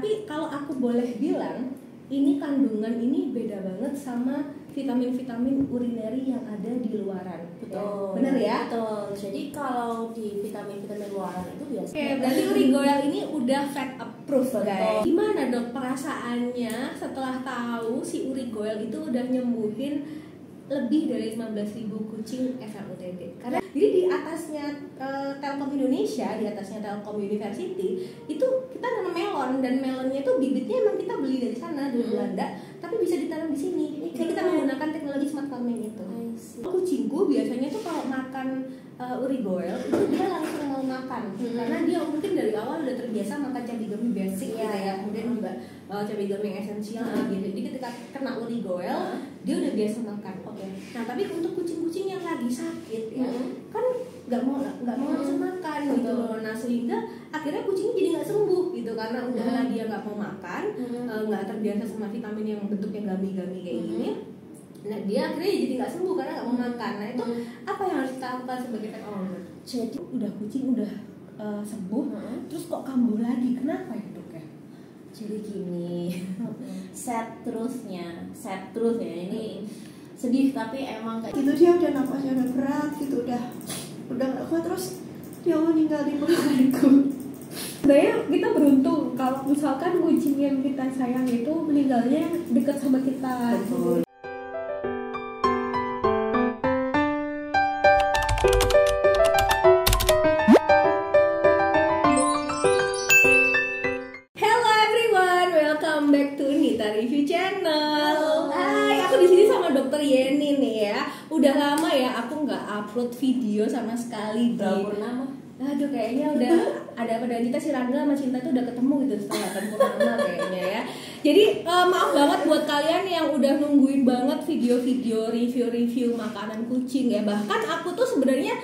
Tapi kalau aku boleh bilang, ini kandungan ini beda banget sama vitamin-vitamin urinary yang ada di luaran. Betul. Bener ya? Betul. Jadi kalau di vitamin-vitamin luaran itu biasanya. Oke, berarti Urigoel ini udah fat approved, Betul. guys. Gimana dok perasaannya setelah tahu si Urigoel itu udah nyembuhin lebih dari 15.000 kucing FLUTD? Karena jadi di atasnya Telkom Indonesia, di atasnya Telkom University itu kita nanam melon, dan melonnya itu bibitnya emang kita beli dari sana dari Belanda, tapi bisa ditanam di sini. Jadi kita menggunakan teknologi smart farming itu. Kucingku biasanya tuh kalau makan Urigoel itu dia langsung mau makan, karena dia mungkin dari awal udah terbiasa makan cabai gummy basic gitu ya, kemudian juga cabai gummy yang esensial gitu. Jadi ketika kena Urigoel dia udah biasa makan. Nah tapi untuk kucing-kucing yang lagi sakit ya kan nggak mau langsung makan gitu loh. Nah sehingga akhirnya kucingnya jadi nggak sembuh gitu, karena udahlah dia nggak mau makan, nggak terbiasa sama vitamin yang bentuknya gummy-gummy kayak gini. Nah dia akhirnya jadi nggak sembuh karena nggak mau makan. Nah itu apa yang harus kita lakukan sebagai pet owner? Jadi udah kucing udah sembuh, terus kok kambuh lagi, kenapa ya dok ya? Jadi gini, set terusnya ini sedih, tapi emang kayak gitu. Dia udah napasnya udah berat gitu, udah nggak kuat, terus dia meninggal di pelukanku. Sebenarnya kita beruntung kalau misalkan kucing yang kita sayang itu meninggalnya dekat sama kita. betul. Hello everyone, welcome back to Nita Review Channel. Hai, aku di sini sama Dokter Yeni nih ya. Udah lama ya aku nggak upload video sama sekali di. Purnama. Aduh kayaknya udah ada pada Nita si Rangga sama Cinta tuh udah ketemu gitu setelah purnama kayaknya ya. Jadi maaf banget buat kalian yang udah nungguin banget video-video review-review makanan kucing ya. Bahkan aku tuh sebenarnya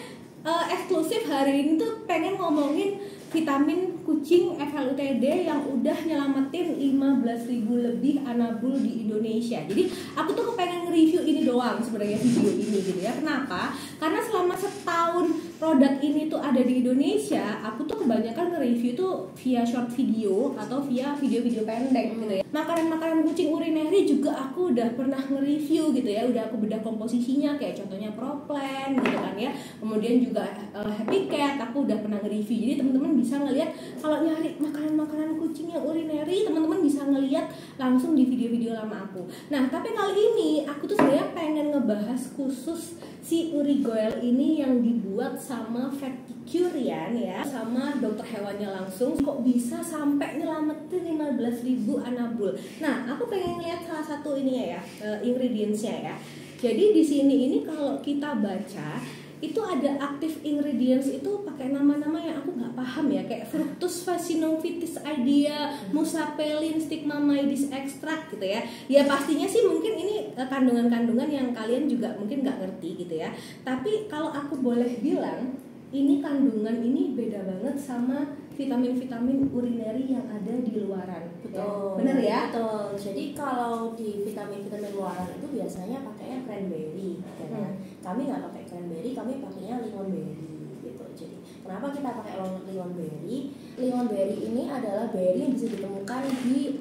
eksklusif hari ini tuh pengen ngomongin vitamin kucing FLUTD yang udah nyelamatin 15.000 lebih anabul di Indonesia. Jadi aku tuh kepengen nge-review ini doang sebenarnya, video ini gitu ya. Kenapa? Karena selama setahun produk ini tuh ada di Indonesia, aku tuh kebanyakan nge-review tuh via short video atau via video-video pendek gitu ya. Makanan-makanan kucing urinary juga aku udah pernah nge-review gitu ya. Udah aku bedah komposisinya, kayak contohnya Proplan gitu kan ya. Kemudian juga Happy Cat aku udah pernah nge-review. Jadi teman-teman bisa ngelihat kalau nyari makanan-makanan kucing yang urinary, teman-teman bisa ngelihat langsung di video-video lama aku. Nah, tapi kali ini aku tuh sebenarnya pengen ngebahas khusus si Urigoel ini yang dibuat sama Veticurian ya, sama dokter hewannya langsung. Kok bisa sampai nyelamatin 15.000 anabul. Nah, aku pengen lihat salah satu ininya ya, ingredientsnya ya. Jadi di sini ini kalau kita baca itu ada active ingredients itu pakai nama-nama yang aku nggak paham ya, kayak Fructus fascinovitis idea, Musapelin stigmamidis extract gitu ya. Ya pastinya sih mungkin ini kandungan-kandungan yang kalian juga mungkin nggak ngerti gitu ya. Tapi kalau aku boleh bilang, ini kandungan ini beda banget sama vitamin-vitamin urinary yang ada di luaran. Betul. Bener ya? Betul. Jadi kalau di vitamin-vitamin luaran itu biasanya pakainya cranberry, ya kan? Kami nggak pakai cranberry, kami pakainya lingonberry gitu. Jadi kenapa kita pakai lingonberry? Lingonberry ini adalah berry yang bisa ditemukan di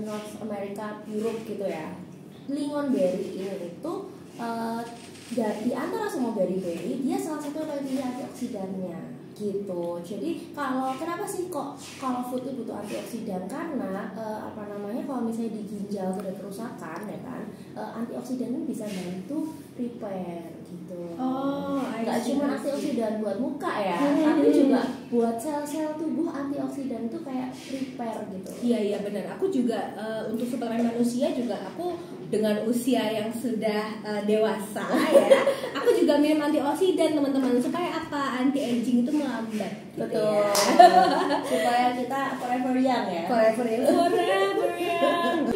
North America, Europe gitu ya. Lingonberry ini itu di antara semua berry-berry dia salah satu yang tinggi antioksidannya gitu. Jadi kenapa sih kok kalau food itu butuh antioksidan? Karena kalau misalnya di ginjal ada kerusakan ya kan, antioksidan ini bisa bantu repair gitu. Nggak cuma antioksidan buat muka ya, tapi juga buat sel-sel tubuh. Antioksidan itu kayak repair gitu. Iya benar. Aku juga untuk suplemen manusia juga aku dengan usia yang sudah dewasa ya, aku juga minum antioksidan teman-teman, supaya apa? Anti aging itu melambat. Betul. Supaya kita forever young ya. Forever young.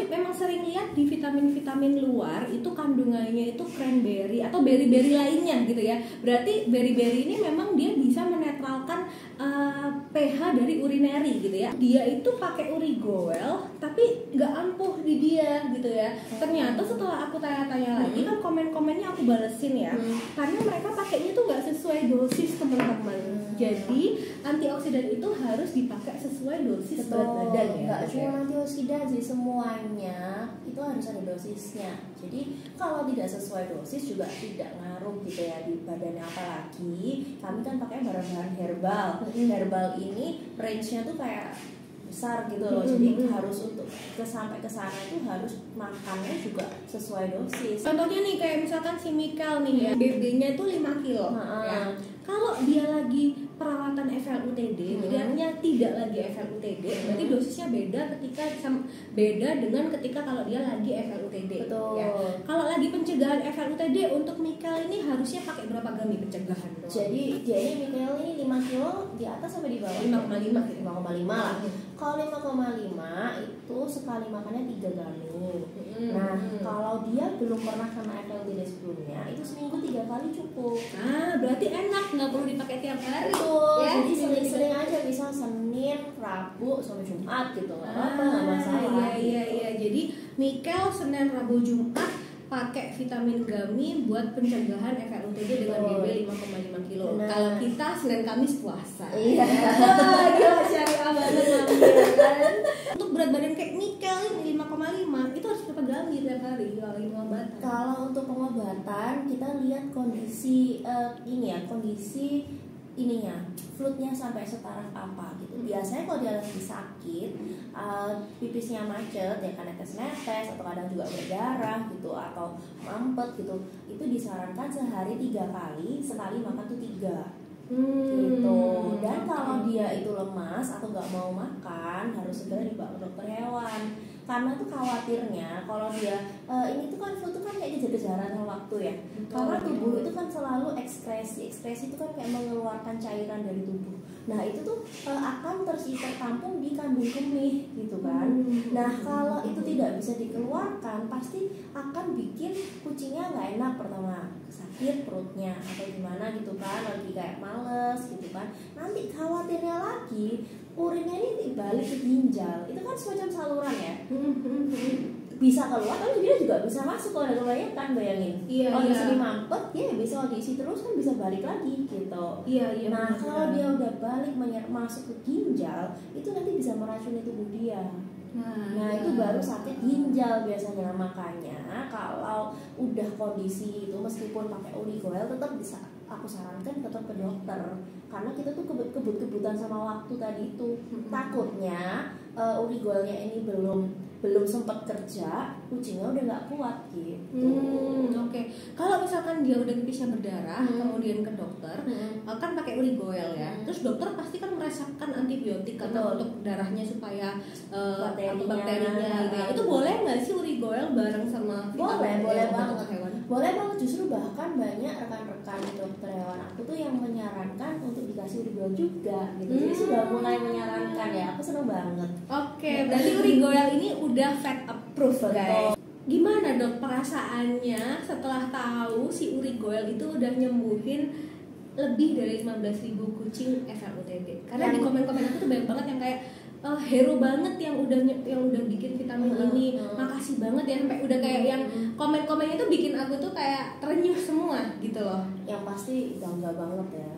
Memang sering lihat di vitamin-vitamin luar itu kandungannya itu cranberry atau berry-berry lainnya gitu ya. Berarti berry-berry ini memang dia bisa menetralkan pH dari urinary gitu ya. Dia itu pakai Urigoel tapi nggak ampuh di dia gitu ya. Ternyata setelah aku tanya-tanya lagi kan komen-komennya aku balesin ya, karena mereka pakainya tuh nggak sesuai dosis teman-teman. Jadi antioksidan itu harus dipakai sesuai dosis berat badan ya. Nggak cuma antioksidan sih, semuanya itu harus ada dosisnya. Jadi kalau tidak sesuai dosis juga tidak ngaruh gitu ya di badannya. Apalagi kami kan pakai bahan-bahan herbal. Herbal ini range-nya tuh kayak besar gitu loh. Jadi harus untuk sampai ke sana itu harus makannya juga sesuai dosis. Contohnya nih kayak misalkan si Mikel nih ya, BB-nya itu 5 kilo ya. Kalau dia lagi perawatan FLUTD, jadi artinya tidak lagi FLUTD, berarti dosisnya beda dengan ketika kalau dia lagi FLUTD. Betul. Ya. Kalau lagi pencegahan FLUTD untuk Mikel ini harusnya pakai berapa gami pencegahan? Jadi Mikel ini 5 kilo di atas sampai di bawah? 5,5 gitu. 5,5 lah. Kalau 5,5 itu sekali makannya 3 gami. Nah, kalau dia belum pernah kena FLUTD sebelumnya, itu seminggu 3 kali cukup. Berarti enak, nggak perlu dipakai tiap hari. Ya, jadi sering-sering aja, bisa Senin, Rabu, sampai Jumat gitu, nggak apa-apa, nggak masalah. Iya. Jadi Mikel Senin, Rabu, Jumat pakai vitamin gummy buat pencegahan FLUTD dengan BB 5,5 kilo. Kalau kita Senin Kamis puasa. Iya. Gila syariah banget kan. Untuk berat badan kayak Mikel ini 5,5 itu harus berapa gami tiap hari kalau pengobatan? Kalau untuk pengobatan kita lihat kondisi kondisi ininya, fluidnya sampai setaraf apa gitu. Biasanya kalau dia lagi sakit, pipisnya macet ya, kan netes-netes atau kadang juga berdarah gitu atau mampet gitu, itu disarankan sehari 3 kali, sekali makan tuh 3 gitu. Dan kalau dia itu lemas atau nggak mau makan, harus segera dibawa ke dokter hewan. Karena tuh khawatirnya kalau dia ini tuh kan flu tuh kan kayak kejar-kejaran sama waktu ya. Karena tubuh itu kan selalu ekspresi itu kan kayak mengeluarkan cairan dari tubuh. Nah itu tuh akan tertampung di kandung kemih gitu kan. Nah kalau itu tidak bisa dikeluarkan, pasti akan bikin kucingnya nggak enak. Pertama sakit perutnya atau gimana gitu kan, lagi kayak males gitu kan. Nanti khawatirnya lagi urinnya ini balik ke ginjal, itu kan semacam saluran ya, bisa keluar tapi dia juga bisa masuk kalau ada kebanyakan, bayangin. Kalau di sini mampet, ya bisa diisi terus kan bisa balik lagi gitu. Nah kalau dia udah balik masuk ke ginjal, itu nanti bisa meracuni tubuh dia. Nah itu baru sakit ginjal biasanya. Makanya kalau udah kondisi itu, meskipun pakai Urigoel, tetap bisa aku sarankan tetap ke dokter, karena kita tuh kebut-kebutan sama waktu tadi itu. Takutnya Urigoelnya ini belum sempat kerja, kucingnya udah nggak kuat gitu. Oke. Kalau misalkan dia udah pipisnya berdarah, kemudian ke dokter, kan pakai Urigoel ya. Terus dokter pasti kan meresepkan antibiotik karena untuk darahnya supaya bakterinya gitu ya. Itu boleh nggak sih Urigoel bareng sama vitamin? Boleh banget. Boleh banget, justru bahkan banyak rekan-rekan dokter hewan aku tuh yang menyarankan untuk dikasih Urigoel juga gitu. Jadi sudah mulai menyarankan ya, aku seneng banget. Oke, berarti Urigoel ini udah vet approved guys. Gimana dok perasaannya setelah tahu si Urigoel itu udah nyembuhin lebih dari 15.000 kucing FLUTD? Karena di komen-komen aku tuh banyak banget yang kayak hero banget yang udah bikin vitamin ini, makasih banget ya, sampai udah kayak yang komen-komennya tuh bikin aku tuh kayak terenyuh semua gitu loh. Yang pasti bangga banget ya,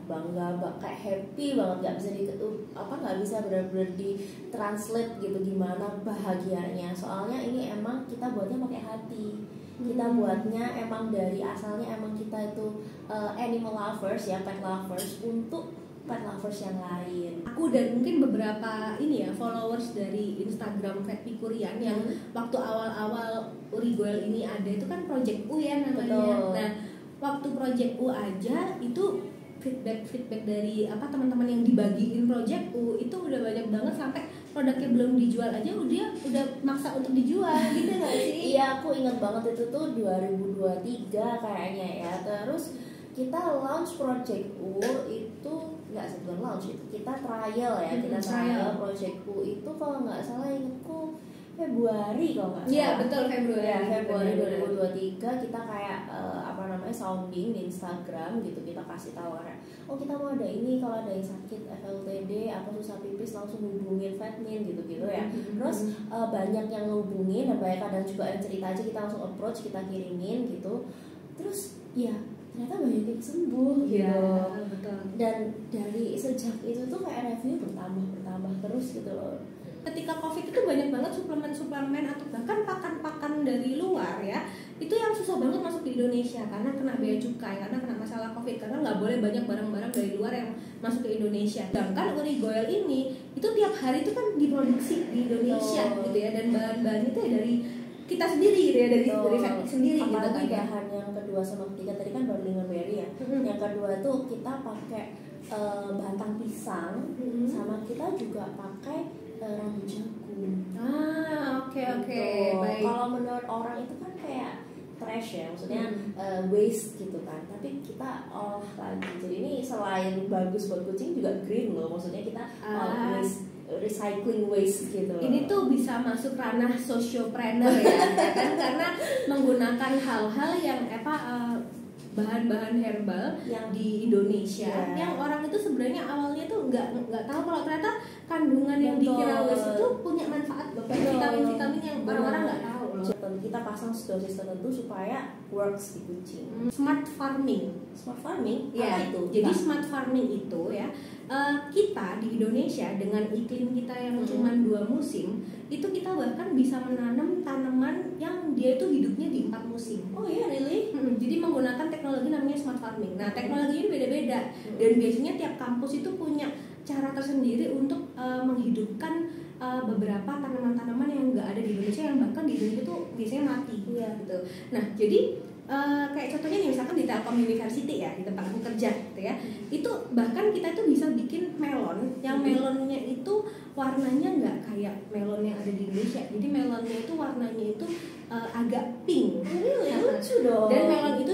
kayak happy banget, nggak bisa benar-benar di translate gitu gimana bahagianya. Soalnya ini emang kita buatnya pakai hati, kita buatnya emang dari asalnya emang kita itu animal lovers ya, pet lovers, untuk pet lovers yang lain. Aku dan mungkin beberapa followers dari Instagram Vet Pikurian yang waktu awal-awal Urigoel ini ada itu kan Project U ya namanya. Betul. Nah waktu Project U aja itu feedback dari teman-teman yang dibagiin Project U itu udah banyak banget, sampai produknya belum dijual aja udah maksa untuk dijual gitu nggak sih? Iya, aku ingat banget itu tuh 2023 kayaknya ya. Terus kita launch Project U itu nggak sebelum launch, itu kita trial ya, kita trial Project U itu kalau nggak salah ingatku Februari kalau nggak salah. Iya betul, Februari. Ya, Februari Benar-benar. 2023 kita kayak sounding di Instagram gitu, kita kasih tahu kayak oh kita mau ada ini, kalau ada yang sakit FLTD atau susah pipis langsung hubungin Fatmin gitu-gitu ya. Terus banyak yang hubungin dan banyak kadang juga yang cerita aja, kita langsung approach, kita kirimin gitu. Terus ya ternyata banyak yang sembuh Iya, gitu. betul. Dan dari sejak itu tuh kayak review bertambah terus gitu loh. Ketika COVID itu banyak banget suplemen-suplemen atau bahkan pakan-pakan dari luar ya, itu yang susah banget masuk di Indonesia karena kena bea cukai, karena kena masalah COVID, karena nggak boleh banyak barang-barang dari luar yang masuk ke Indonesia. Sedangkan Urigoil ini itu tiap hari itu kan diproduksi di Indonesia gitu ya, dan bahan-bahan itu ya dari kita sendiri gitu ya, dari Fatmin sendiri gitu kan. Apalagi bahan yang kedua sama ketiga tadi kan baru lingonberry ya. Yang kedua tuh kita pakai batang pisang, sama kita juga pakai rambut jagung. Oke, Gitu. baik. Kalau menurut orang itu kan kayak trash ya, maksudnya waste gitu kan. Tapi kita olah lagi. Jadi ini selain bagus buat kucing juga green loh. Maksudnya kita waste, recycling waste gitu. Ini tuh bisa masuk ranah sociopreneur ya kan, karena menggunakan hal-hal yang bahan-bahan herbal yang di Indonesia, yang orang itu sebenarnya awalnya tuh nggak tahu kalau ternyata kandungan yang dikira waste itu punya manfaat loh, vitamin-vitamin yang orang-orang nggak tahu loh. Kita pasang dosis tertentu supaya works di kucing. Smart farming ya itu. Jadi smart farming itu ya, kita di Indonesia dengan iklim kita yang cuma 2 musim, itu kita bahkan bisa menanam tanaman yang dia itu hidupnya di 4 musim. Oh iya, really? Jadi menggunakan teknologi namanya smart farming. Nah, teknologi ini beda-beda dan biasanya tiap kampus itu punya cara tersendiri untuk menghidupkan beberapa tanaman-tanaman yang nggak ada di Indonesia, yang bahkan di Indonesia itu biasanya mati gitu. Nah, jadi kayak contohnya nih, misalkan di Telkom University ya, di tempat aku kerja gitu ya, itu bahkan kita itu bisa bikin melon yang melonnya itu warnanya nggak kayak melon yang ada di Indonesia. Jadi melonnya itu warnanya itu agak pink. Lucu dong. Dan melon itu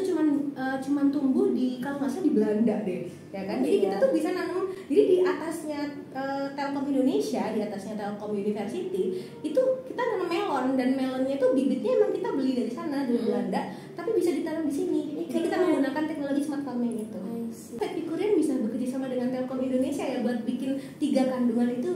cuman tumbuh di, kalau nggak salah di Belanda deh, ya kan? Jadi kita tuh bisa nanam. Jadi di atasnya Telkom Indonesia, di atasnya Telkom University itu kita nanam melon, dan melonnya itu bibitnya emang kita beli dari sana, dari Belanda, tapi bisa ditanam di sini. Jadi kita menggunakan teknologi smart farming itu. Epicurian bisa bekerja sama dengan Telkom Indonesia ya buat bikin 3 kandungan itu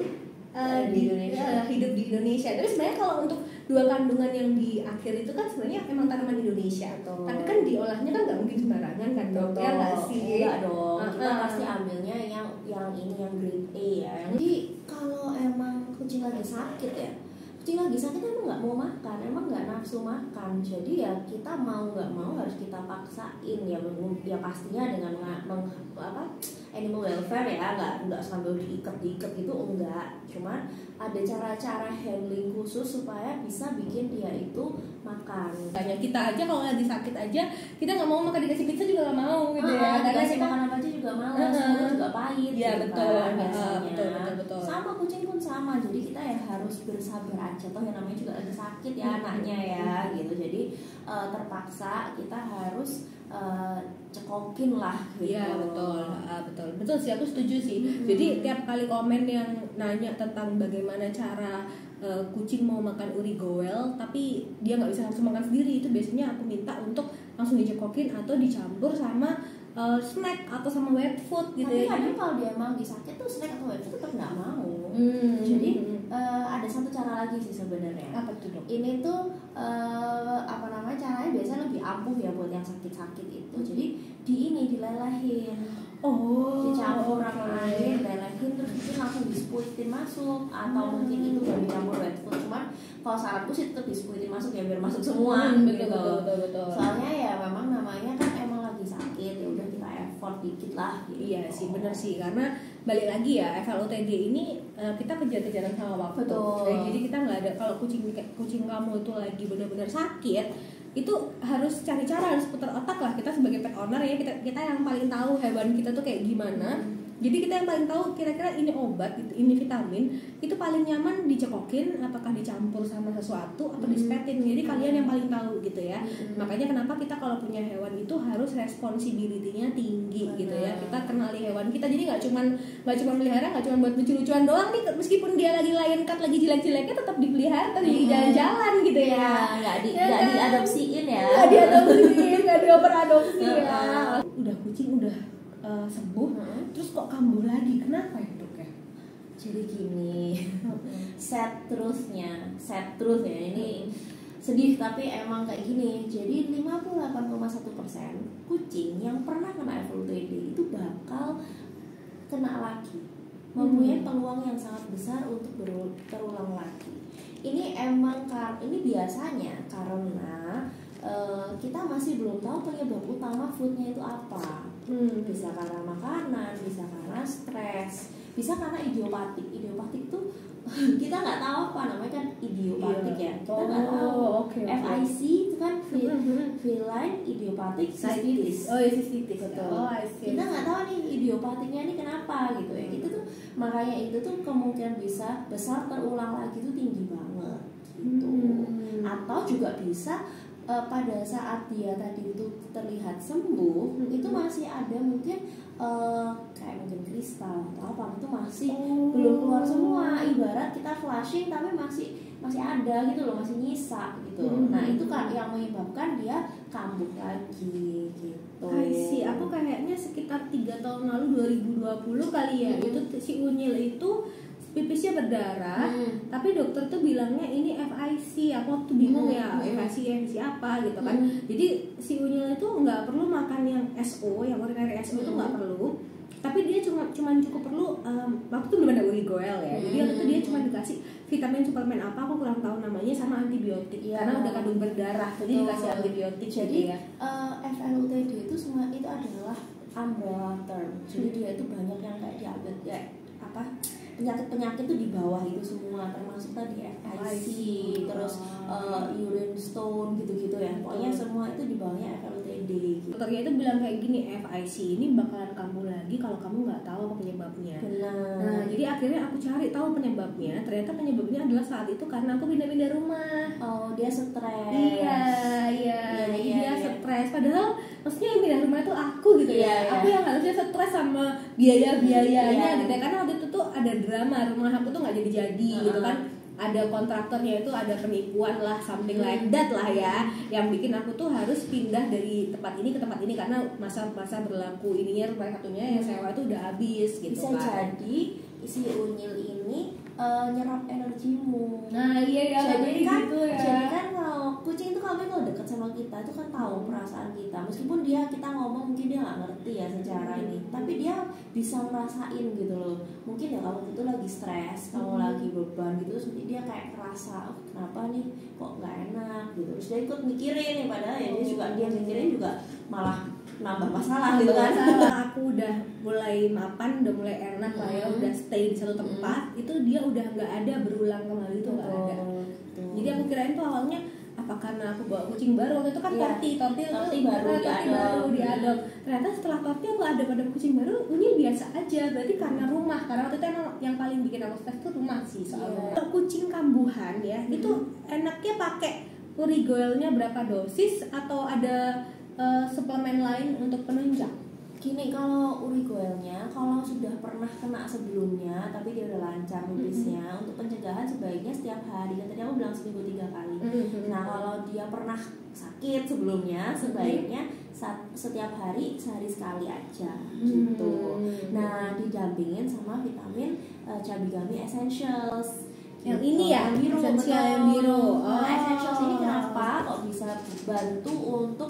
di Indonesia. Hidup di Indonesia. Tapi sebenarnya kalau untuk 2 kandungan yang di akhir itu kan sebenarnya emang tanaman Indonesia. Betul. Tapi kan diolahnya kan nggak mungkin sembarangan kan, dok? Ya nggak sih? Enggak dong. Kita pasti ambilnya yang ini yang grade A ya. Jadi kalau emang kucing lagi sakit ya, kucing lagi sakit emang nggak mau makan, emang nggak nafsu makan. Jadi ya kita mau nggak mau harus kita paksain ya, pastinya dengan animal welfare ya, nggak sambil diikat gitu, enggak. Cuman ada cara-cara handling khusus supaya bisa bikin dia itu makan. Kayak kita aja kalau lagi sakit aja, kita nggak mau makan, dikasih pizza juga nggak mau gitu ya. Karena Dikasih kita makan apa aja juga malas, semua juga pahit. Iya gitu betul, kan, biasanya. betul. Sama kucing pun sama, jadi kita ya harus bersabar aja. Toh yang namanya juga lagi sakit ya anaknya ya, gitu. Jadi terpaksa kita harus cekokin lah gitu. Iya betul sih, aku setuju sih. Jadi tiap kali komen yang nanya tentang bagaimana cara kucing mau makan Urigoil tapi dia nggak bisa langsung makan sendiri, itu biasanya aku minta untuk langsung dicekokin atau dicampur sama snack atau sama wet food gitu. Tapi ya. kadang kalau dia emang sakit tuh snack atau wet food tetap nggak mau. Jadi ada satu cara lagi sih sebenarnya. Apa tuh, dok? Ini tuh caranya biasanya lebih ampuh ya buat yang sakit-sakit itu. Jadi dilelehin. Dicampur sama air, lelehin, terus itu langsung dispuitin masuk, atau mungkin itu baru dicampur wet food. Cuman kalau saranku sih tetap dispuitin masuk ya, biar masuk semua betul. Soalnya ya memang namanya kan emang lagi sakit, ya udah kita effort dikit lah gitu. Iya sih, benar sih, karena balik lagi ya, FLOTD ini kita kejar-kejaran sama waktu. Betul. Jadi kita nggak ada, kalau kucing kamu itu lagi benar-benar sakit, itu harus cari cara, harus putar otak lah. Kita sebagai pet owner ya, kita yang paling tahu hewan kita tuh kayak gimana. Jadi kita yang paling tahu kira-kira ini obat gitu, ini vitamin itu paling nyaman dicekokin, apakah dicampur sama sesuatu atau disepetin. Jadi kalian yang paling tahu gitu ya. Makanya kenapa kita kalau punya hewan itu harus responsibility-nya tinggi gitu ya. Kita kenali hewan kita, jadi nggak cuman melihara, nggak cuman buat lucu-lucuan doang nih. Meskipun dia lagi lion cut, lagi jelek-jeleknya tetap dipelihara, tetap di jalan-jalan gitu ya. Nggak kan? diadopsiin ya. Nggak diadopsiin, nggak dioper adopsi ya. Udah kucing udah sembuh, terus kok kambuh lagi, kenapa ya dok ya? Jadi gini, sad truth ya ini sedih tapi emang kayak gini. Jadi 58,1% kucing yang pernah kena FLUTD itu bakal kena lagi, mempunyai peluang yang sangat besar untuk terulang lagi. Ini emang ini biasanya karena kita masih belum tahu penyebab utama foodnya itu apa. Bisa karena makanan, bisa karena stres, bisa karena idiopatik. Idiopatik itu kita nggak tahu apa namanya kan idiopatik ya. Kita nggak tahu. FIC itu kan feline idiopathic cystitis. Oh ya, cystitis. Betul. Oh, kita nggak tahu nih idiopatiknya ini kenapa gitu ya. Itu tuh makanya itu tuh kemungkinan bisa besar terulang lagi itu tinggi banget gitu. Atau juga bisa pada saat dia tadi itu terlihat sembuh, itu masih ada mungkin kayak mungkin kristal atau apa itu masih belum keluar semua. Ibarat kita flushing tapi masih ada gitu loh, masih nyisa gitu. Nah itu kan yang menyebabkan dia kambuh lagi gitu. Sih, aku kayaknya sekitar 3 tahun lalu 2020 kali ya, itu si Unyil itu pipisnya berdarah, tapi dokter tuh bilangnya ini FIC. Aku waktu bingung ya, FIC apa gitu kan. Jadi si Unyil itu nggak perlu makan yang SO, yang ordinary SO itu nggak perlu. Tapi dia cuman cukup perlu waktu itu belum ada Urigoel ya. Jadi waktu itu dia cuma dikasih vitamin suplemen apa, aku kurang tahu namanya, sama antibiotik karena udah kandung berdarah, jadi dikasih antibiotik. Jadi FLUTD itu semua itu adalah umbrella term. Jadi dia itu banyak yang kayak diambil kayak apa, penyakit itu di bawah itu semua, termasuk tadi FIC, terus urine stone gitu-gitu ya. Pokoknya semua itu di bawahnya FLUTD gitu. Dokternya itu bilang kayak gini, FIC ini bakalan kambuh lagi kalau kamu nggak tahu apa penyebabnya. Benar. Nah, jadi akhirnya aku cari tahu penyebabnya. Ternyata penyebabnya adalah saat itu karena aku pindah-pindah rumah. Oh, dia stres. Iya. Dia stres. Padahal maksudnya yang pindah rumah itu aku gitu ya. Aku yang harusnya stres sama biaya-biayanya gitu ya. Karena waktu itu tuh ada drama, rumah aku tuh nggak jadi-jadi gitu kan. Ada kontraktornya itu ada penipuan lah, something like that lah ya, yang bikin aku tuh harus pindah dari tempat ini ke tempat ini karena masa berlaku ininya rumah satunya yang sewa itu udah habis gitu. Bisa kan. jadi si Unyil ini nyerap energimu. Nah iya ya, jadi kan gitu ya. Jadi kan kalau kucing itu kalau dekat sama kita itu kan tahu perasaan kita, meskipun kita ngomong mungkin dia nggak ngerti ya secara ini, tapi dia bisa ngerasain gitu loh. Mungkin ya kalau itu lagi stres, kamu lagi beban gitu, terus dia kayak kerasa kenapa nih kok nggak enak gitu, terus dia ikut mikirin nih, padahal ya dia mikirin juga malah nambah masalah gitu kan. Aku udah mulai mapan, udah mulai enak lah ya, udah stay di satu tempat, itu dia udah nggak ada berulang kembali, itu nggak ada. Jadi aku kirain tuh awalnya apa karena aku bawa kucing baru, waktu itu kan Torti baru diadop. Ternyata setelah Torti aku ada pada kucing baru, ini biasa aja. Berarti karena rumah, karena waktu itu emang yang paling bikin aku stres tuh rumah sih soalnya. Untuk kucing kambuhan ya, itu enaknya pakai Urigoelnya berapa dosis atau ada suplemen lain untuk penunjang? Gini, kalau Urigoelnya kalau sudah pernah kena sebelumnya tapi dia udah lancar pipisnya, untuk pencegahan sebaiknya setiap hari. Kan tadi aku bilang seminggu 3 kali. Nah kalau dia pernah sakit sebelumnya, sebaiknya setiap hari, sehari sekali aja gitu. Nah didampingin sama vitamin Cabigami Essentials. Yang ini ya, yang biru, Essential yang biru. Nah, Essentials ini kenapa kok bisa bantu untuk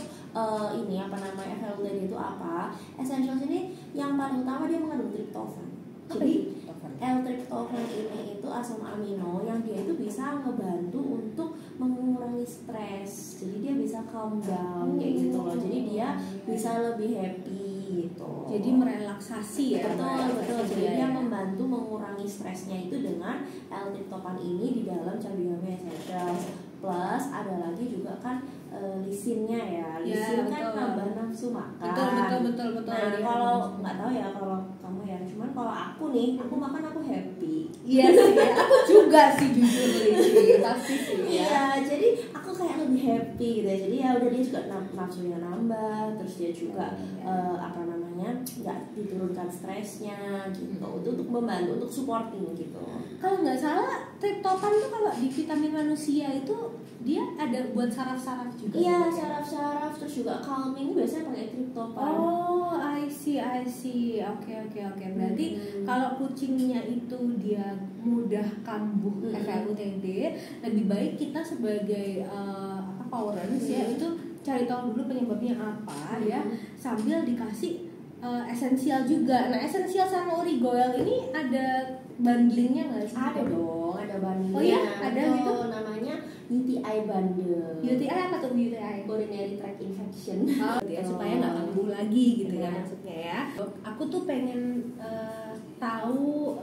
ini apa namanya FLUTD itu apa? Essentials ini yang paling utama dia mengandung triptofan. Jadi L-tryptophan ini itu asam amino yang dia itu bisa ngebantu untuk mengurangi stres. Jadi dia bisa calm down kayak gitu loh. Jadi dia bisa lebih happy gitu. Jadi merelaksasi ya. Betul. Jadi dia membantu mengurangi stresnya itu dengan L-tryptophan ini di dalam Cabigami Essentials. Plus ada lagi juga kan lisinnya ya. Lisin kan nambah nafsu makan. Betul. Nah kalau nggak tahu ya kalau kamu ya cuman kalau aku nih aku makan aku happy. Iya sih, aku juga sih jujur sih, pasti sih ya. Iya, jadi aku kayak lebih happy gitu ya. Jadi ya udah dia juga nafsunya nambah, terus dia juga apa namanya nggak diturunkan stresnya gitu. Untuk membantu, untuk supporting gitu. Kalau nggak salah, triptopan tuh kalau di vitamin manusia itu dia ada buat saraf-saraf juga. Iya, saraf-saraf, terus juga calming biasanya pakai triptopan. Oh, I see. Oke. Berarti kalau kucingnya itu dia mudah kambuh FLUTD, lebih baik kita sebagai parents ya itu cari tahu dulu penyebabnya apa ya, sambil dikasih esensial juga. Nah, esensial sama Urigoel ini ada bundlingnya nggak sih? Ada dong, ada bundlingnya. Oh ya, ada itu gitu. Namanya UTI bundle. UTI apa tuh UTI? Urinary tract infection. Oh, ya, supaya nggak kambuh lagi gitu ya Iya. maksudnya ya. Aku tuh pengen tahu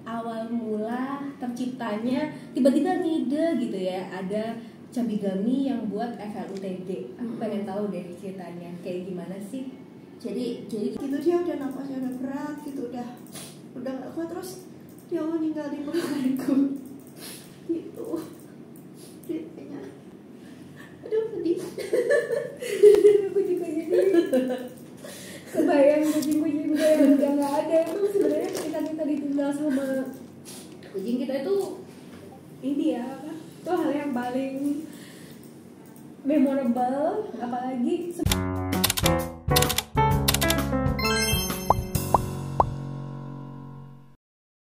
awal mula terciptanya tiba-tiba ngide gitu ya ada Cabigami yang buat FLUTD. Aku pengen tahu deh ceritanya kayak gimana sih. Jadi gitu dia udah napasnya udah berat gitu, udah nggak kuat, terus dia mau meninggal di pelukanku gitu. Ceritanya aduh sedih. Aku juga jadi kebayang kucing-kucing gue yang udah nggak ada itu sebenarnya kita ditinggal sama kucing kita itu ini ya apa? Itu hal yang paling memorable, apalagi